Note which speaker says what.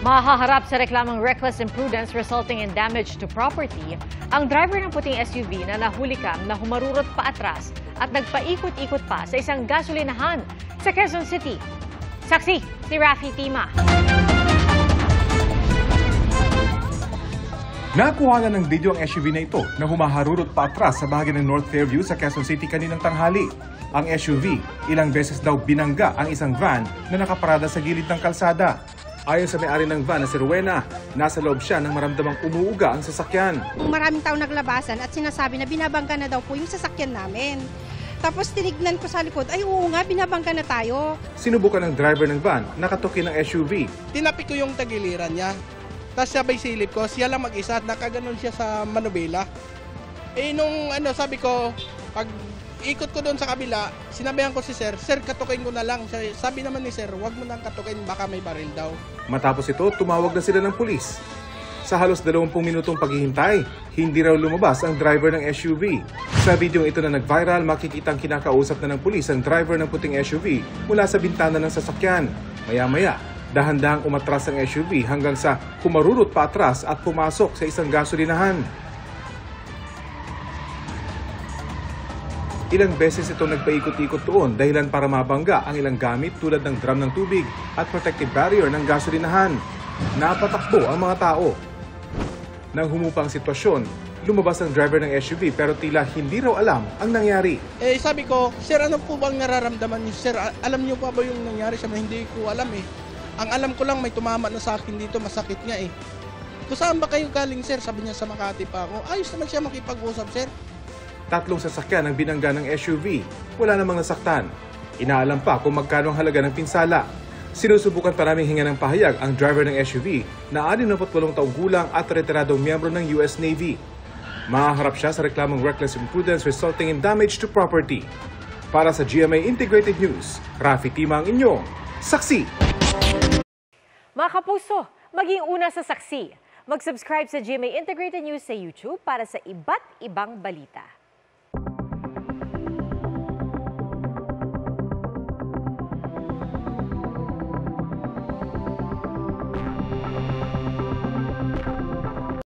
Speaker 1: Mahaharap sa reklamang reckless imprudence resulting in damage to property ang driver ng puting SUV na nahulikam na humarurot paatras at nagpaikot-ikot pa sa isang gasolinahan sa Quezon City. Saksi, si Rafi Tima.
Speaker 2: Nakuha ng video ang SUV na ito na humaharurot paatras sa bahagi ng North Fairview sa Quezon City kaninang tanghali. Ang SUV, ilang beses daw binangga ang isang van na nakaparada sa gilid ng kalsada. Ayon sa may-ari ng van na si Rowena, nasa loob siya nang maramdamang umuuga ang sasakyan.
Speaker 3: Maraming tao naglabasan at sinasabi na binabangga na daw po yung sasakyan namin. Tapos tinignan ko sa likod, ay oo nga, binabangga na tayo.
Speaker 2: Sinubukan ng driver ng van, nakatukin ng SUV.
Speaker 4: Tinapik ko yung tagiliran niya. Tapos sabay silip ko, siya lang mag-isa at nakaganon siya sa manubela. Nung sabi ko, pag ikot ko doon sa kabila, sinabihan ko si Sir, katukin ko na lang. Sabi naman ni Sir, wag mo nang katukin, baka may baril daw.
Speaker 2: Matapos ito, tumawag na sila ng pulis. Sa halos 20 minutong paghihintay, hindi raw lumabas ang driver ng SUV. Sa video ito na nag-viral, makikitang kinakausap na ng pulis ang driver ng puting SUV mula sa bintana ng sasakyan. Maya-maya, dahan-dahang umatras ang SUV hanggang sa humarurot pa atras at pumasok sa isang gasolinahan. Ilang beses itong nagpaikot-ikot doon dahilan para mabangga ang ilang gamit tulad ng drum ng tubig at protective barrier ng gasolinahan. Napatakbo ang mga tao. Nang humupa ang sitwasyon, lumabas ang driver ng SUV pero tila hindi raw alam ang nangyari.
Speaker 4: Sabi ko, Sir, ano po bang nararamdaman niyo? Sir, alam niyo pa ba yung nangyari? Sabi, hindi ko alam eh. Ang alam ko lang, may tumama na sa akin dito, masakit nga eh. Kung saan ba kayo galing, Sir? Sabi niya, sa Makati pa ako. Ayos naman siya makipag-usap, Sir.
Speaker 2: 3 sasakyan ang binangga ng SUV. Wala namang nasaktan. Inaalam pa kung magkano ang halaga ng pinsala. Sinusubukan pa naming hinga ng pahayag ang driver ng SUV na 68 taong gulang at retiradong miyembro ng US Navy. Mahaharap siya sa reklamong reckless imprudence resulting in damage to property. Para sa GMA Integrated News, Rafi Tima ang inyong saksi.
Speaker 1: Mga kapuso, maging una sa saksi. Mag-subscribe sa GMA Integrated News sa YouTube para sa iba't ibang balita.